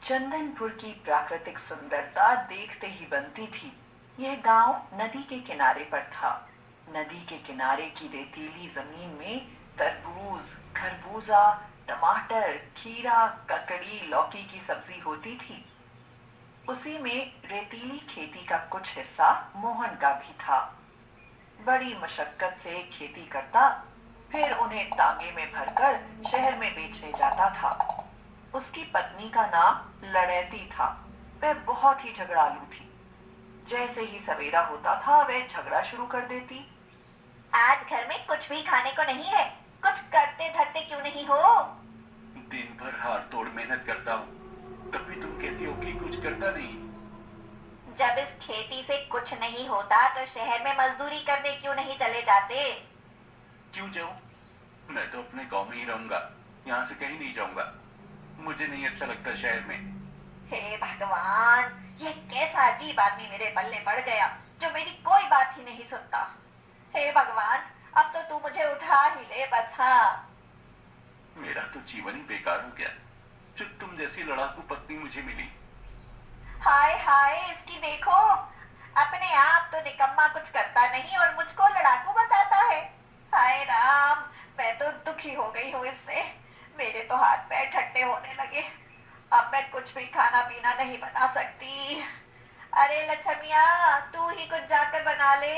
चंदनपुर की प्राकृतिक सुंदरता देखते ही बनती थी। यह गांव नदी के किनारे पर था। नदी के किनारे की रेतीली जमीन में तरबूज, खरबूजा, टमाटर, खीरा, ककड़ी, लौकी की सब्जी होती थी। उसी में रेतीली खेती का कुछ हिस्सा मोहन का भी था। बड़ी मशक्कत से खेती करता, फिर उन्हें तांगे में भरकर शहर में बेचने जाता था। उसकी पत्नी का नाम लड़ैती था। वह बहुत ही झगड़ालू थी। जैसे ही सवेरा होता था वह झगड़ा शुरू कर देती। आज घर में कुछ भी खाने को नहीं है, कुछ करते धरते क्यों नहीं हो? दिन भर हार तोड़ मेहनत करता हूँ, तब भी तुम कहती हो कि कुछ करता नहीं। जब इस खेती से कुछ नहीं होता तो शहर में मजदूरी करने क्यों नहीं चले जाते? क्यों जाऊँ? मैं तो अपने गांव में ही रहूंगा, यहाँ से कहीं नहीं जाऊंगा। मुझे नहीं अच्छा लगता शहर में। हे भगवान, ये कैसा अजीब आदमी मेरे पल्ले पड़ गया जो मेरी कोई बात ही नहीं सुनता। हे भगवान, अब तो तू मुझे उठा ही ले बस। हाँ, मेरा तो जीवन ही बेकार हो गया जो तुम जैसी लड़ाकू पत्नी मुझे मिली। हाय हाय, इसकी देखो, अपने आप तो निकम्मा कुछ करता नहीं और मुझको लड़ाकू बताता है। हाय राम, मैं तो दुखी हो गई हूँ इससे। मेरे तो हाथ पैर ठंडे होने लगे। अब मैं कुछ भी खाना पीना नहीं बना सकती। अरे लक्ष्मिया, तू ही कुछ जाकर बना ले।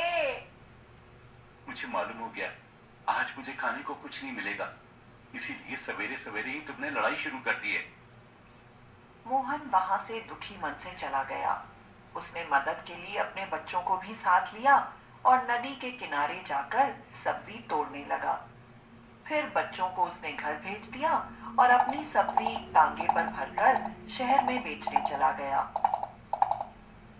मुझे मालूम हो गया आज मुझे खाने को कुछ नहीं मिलेगा, इसीलिए सवेरे सवेरे ही तुमने लड़ाई शुरू कर दी है। मोहन वहां से दुखी मन से चला गया। उसने मदद के लिए अपने बच्चों को भी साथ लिया और नदी के किनारे जाकर सब्जी तोड़ने लगा। फिर बच्चों को उसने घर भेज दिया और अपनी सब्जी तांगे पर भरकर शहर में बेचने चला गया।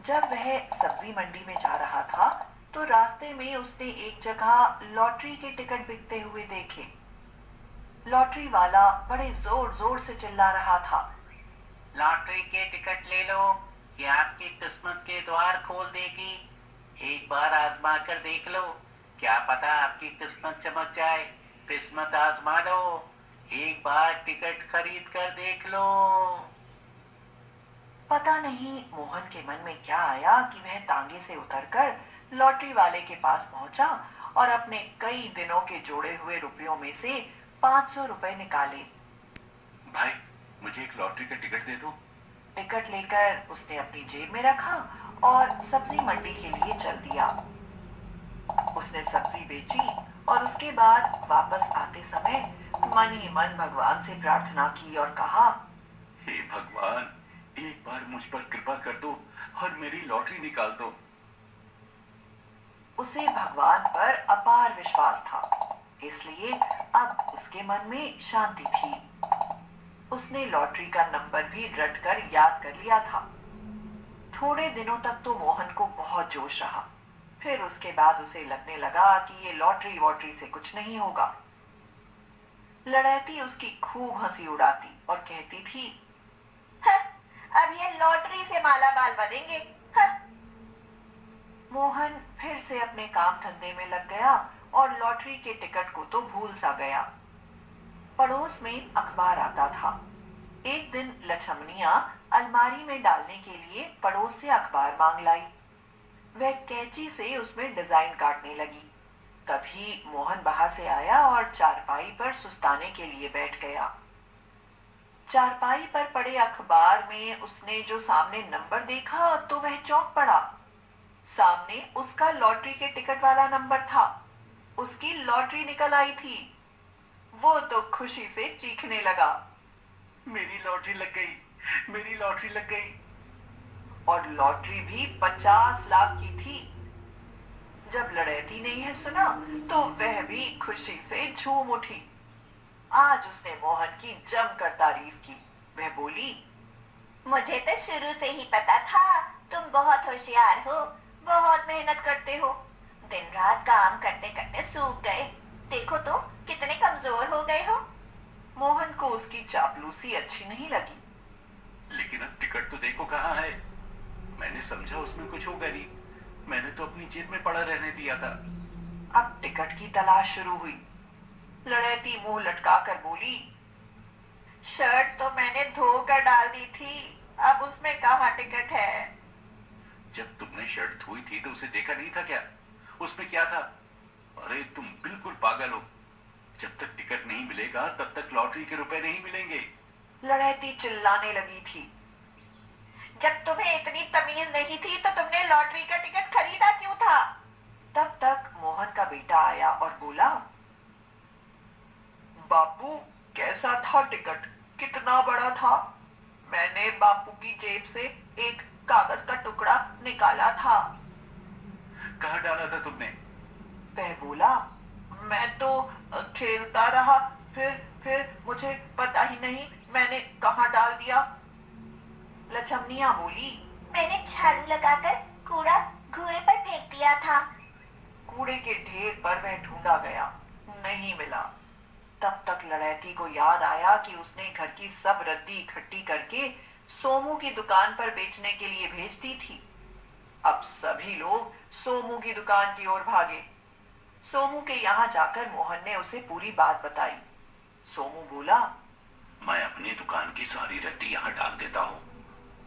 जब वह सब्जी मंडी में जा रहा था तो रास्ते में उसने एक जगह लॉटरी के टिकट बिकते हुए देखे। लॉटरी वाला बड़े जोर जोर से चिल्ला रहा था। लॉटरी के टिकट ले लो, ये आपकी किस्मत के द्वार खोल देगी। एक बार आजमा कर देख लो, क्या पता आपकी किस्मत चमक जाए। किस्मत आजमा लो, एक बार टिकट खरीद कर देख लो। पता नहीं मोहन के मन में क्या आया कि वह तांगे से उतरकर लॉटरी वाले के पास पहुंचा और अपने कई दिनों के जोड़े हुए रुपयों में से 500 रुपए निकाले। भाई, मुझे एक लॉटरी का टिकट दे दो। टिकट लेकर उसने अपनी जेब में रखा और सब्जी मंडी के लिए चल दिया। उसने सब्जी बेची और उसके बाद वापस आते समय मन ही मन भगवान से प्रार्थना की और कहा, हे भगवान, एक बार मुझ पर कृपा कर दो और मेरी लॉटरी निकाल दो। उसे भगवान पर अपार विश्वास था, इसलिए अब उसके मन में शांति थी। उसने लॉटरी का नंबर भी रट कर याद कर लिया था। थोड़े दिनों तक तो मोहन को बहुत जोश रहा। फिर उसके बाद उसे लगने लगा कि ये लॉटरी वॉटरी से कुछ नहीं होगा। लड़ैती उसकी खूब हंसी उड़ाती और कहती थी, अब ये लॉटरी से माला माल बनेंगे। मोहन फिर से अपने काम धंधे में लग गया और लॉटरी के टिकट को तो भूल सा गया। पड़ोस में अखबार आता था। एक दिन लछमनिया अलमारी में डालने के लिए पड़ोस से अखबार मांग लाई। वह कैंची से उसमें डिजाइन काटने लगी। तभी मोहन बाहर से आया और चारपाई पर सुस्ताने के लिए बैठ गया। चारपाई पर पड़े अखबार में उसने जो सामने नंबर देखा तो वह चौंक पड़ा। सामने उसका लॉटरी के टिकट वाला नंबर था। उसकी लॉटरी निकल आई थी। वो तो खुशी से चीखने लगा। मेरी लॉटरी लग गई, मेरी लॉटरी लग गई। और लॉटरी भी 50 लाख की थी। जब लड़ैती ने यह सुना तो वह भी खुशी से झूम उठी। आज उसने मोहन की जमकर तारीफ की। वह बोली, मुझे तो शुरू से ही पता था तुम बहुत होशियार हो, बहुत मेहनत करते हो। दिन रात काम करते करते सूख गए। देखो तो कितने कमजोर हो गए हो। मोहन को उसकी चापलूसी अच्छी नहीं लगी। लेकिन अब टिकट तो देखो कहाँ है। मैंने समझा उसमें कुछ होगा नहीं, मैंने तो अपनी जेब में पड़ा रहने दिया था। अब टिकट की तलाश शुरू हुई। लड़ैती मुंह लटका कर बोली, शर्ट तो मैंने धोकर डाल दी थी। अब उसमें कहाँ टिकट है? जब तुमने शर्ट धोई थी तो उसे देखा नहीं था क्या? उसमें क्या था? अरे तुम बिल्कुल पागल हो। जब तक टिकट नहीं मिलेगा तब तक लॉटरी के रुपए नहीं मिलेंगे। लड़ैती चिल्लाने लगी थी। जब तुम्हें इतनी तमीज नहीं थी तो तुमने लॉटरी का टिकट खरीदा क्यों था? तब तक मोहन का बेटा आया और बोला, बापू कैसा था टिकट? कितना बड़ा था? मैंने बापू की जेब से एक कागज का टुकड़ा निकाला था। कहाँ डाला था तुमने? वह बोला, मैं तो खेलता रहा, फिर मुझे पता ही नहीं मैंने कहाँ डाल दिया। लछमनिया बोली, मैंने झाड़ू लगाकर कूड़ा घूरे पर फेंक दिया था। कूड़े के ढेर पर वह ढूंढा गया, नहीं मिला। तब तक लड़ैती को याद आया कि उसने घर की सब रद्दी इकट्ठी करके सोमू की दुकान पर बेचने के लिए भेज दी थी। अब सभी लोग सोमू की दुकान की ओर भागे। सोमू के यहाँ जाकर मोहन ने उसे पूरी बात बताई। सोमू बोला, मैं अपनी दुकान की सारी रद्दी यहाँ डाल देता हूँ,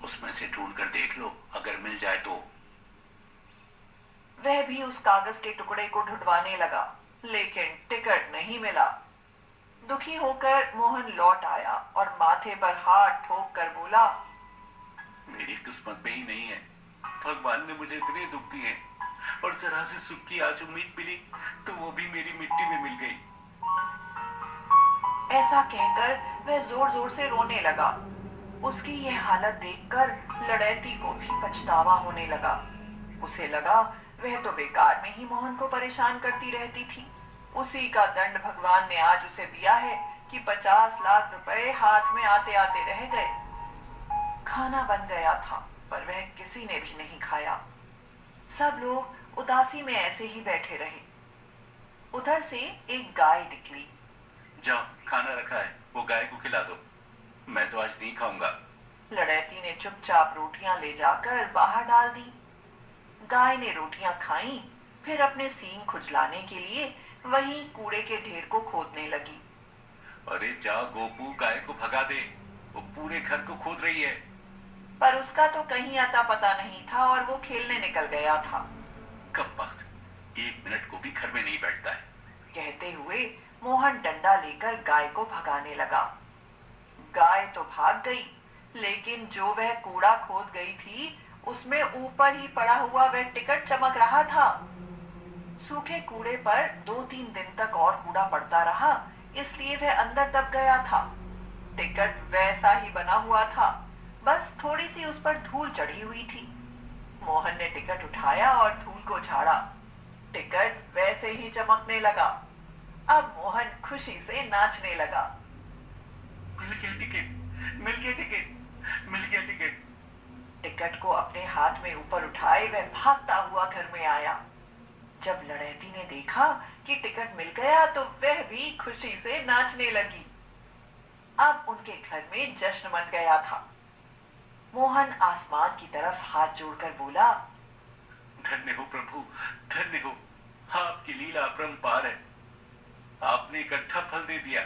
उसमें से ढूंढ कर देख लो, अगर मिल जाए तो। वह भी उस कागज के टुकड़े को ढूंढवाने लगा, लेकिन टिकट नहीं मिला। दुखी होकर मोहन लौट आया और माथे पर हाथ ठोक कर बोला, मेरी किस्मत में ही नहीं है। भगवान ने मुझे इतने दुख दिए और जरा सी सुख की आज उम्मीद मिली तो वो भी मेरी मिट्टी में मिल गई। ऐसा कहकर वह जोर जोर से रोने लगा। उसकी यह हालत देखकर लड़ैती को भी पछतावा होने लगा। उसे लगा वह तो बेकार में ही मोहन को परेशान करती रहती थी। उसी का दंड भगवान ने आज उसे दिया है कि 50 लाख रुपए हाथ में आते आते रह गए। खाना बन गया था पर वह किसी ने भी नहीं खाया। सब लोग उदासी में ऐसे ही बैठे रहे। उधर से एक गाय निकली। जाओ, खाना रखा है, वो गाय को खिला दो, मैं तो आज नहीं खाऊंगा। लड़ैती ने चुपचाप रोटियां ले जाकर बाहर डाल दी। गाय ने रोटियां खाईं, फिर अपने सींग खुजलाने के लिए वहीं कूड़े के ढेर को खोदने लगी। अरे जा गोपू, गाय को भगा दे, वो पूरे घर को खोद रही है। पर उसका तो कहीं अता पता नहीं था और वो खेलने निकल गया था। कब वक्त 1 मिनट को भी घर में नहीं बैठता है। कहते हुए मोहन डंडा लेकर गाय को भगाने लगा। गाय तो भाग गई, लेकिन जो वह कूड़ा खोद गई थी उसमें ऊपर ही पड़ा हुआ वह टिकट चमक रहा था। सूखे कूड़े पर 2-3 दिन तक और कूड़ा पड़ता रहा, इसलिए वह अंदर दब गया था। टिकट वैसा ही बना हुआ था, बस थोड़ी सी उस पर धूल चढ़ी हुई थी। मोहन ने टिकट उठाया और धूल को झाड़ा। टिकट वैसे ही चमकने लगा। अब मोहन खुशी से नाचने लगा। मिल गया टिकट, मिल गया टिकट, मिल गया टिकट। टिकट को अपने हाथ में ऊपर उठाए वह भागता हुआ घर में आया। जब लड़ैती ने देखा कि टिकट मिल गया तो वह भी खुशी से नाचने लगी। अब उनके घर में जश्न मन गया था। मोहन आसमान की तरफ हाथ जोड़कर बोला, धन्य हो प्रभु, धन्य हो, आपकी लीला अपरंपार है, आपने इकट्ठा फल दे दिया।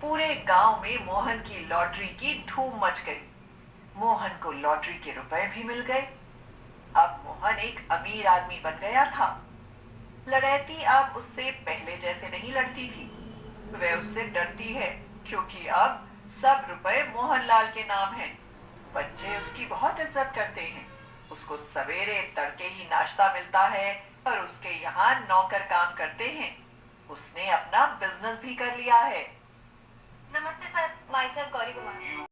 पूरे गांव में मोहन की लॉटरी की धूम मच गई। मोहन को लॉटरी के रुपए भी मिल गए। अब मोहन एक अमीर आदमी बन गया था। लड़ैती अब उससे पहले जैसे नहीं लड़ती थी। वह उससे डरती है क्योंकि अब सब रुपए मोहनलाल के नाम हैं। बच्चे उसकी बहुत इज्जत करते हैं। उसको सवेरे तड़के ही नाश्ता मिलता है और उसके यहाँ नौकर काम करते हैं। उसने अपना बिजनेस भी कर लिया है। नमस्ते sir, my self Gauri Kumar.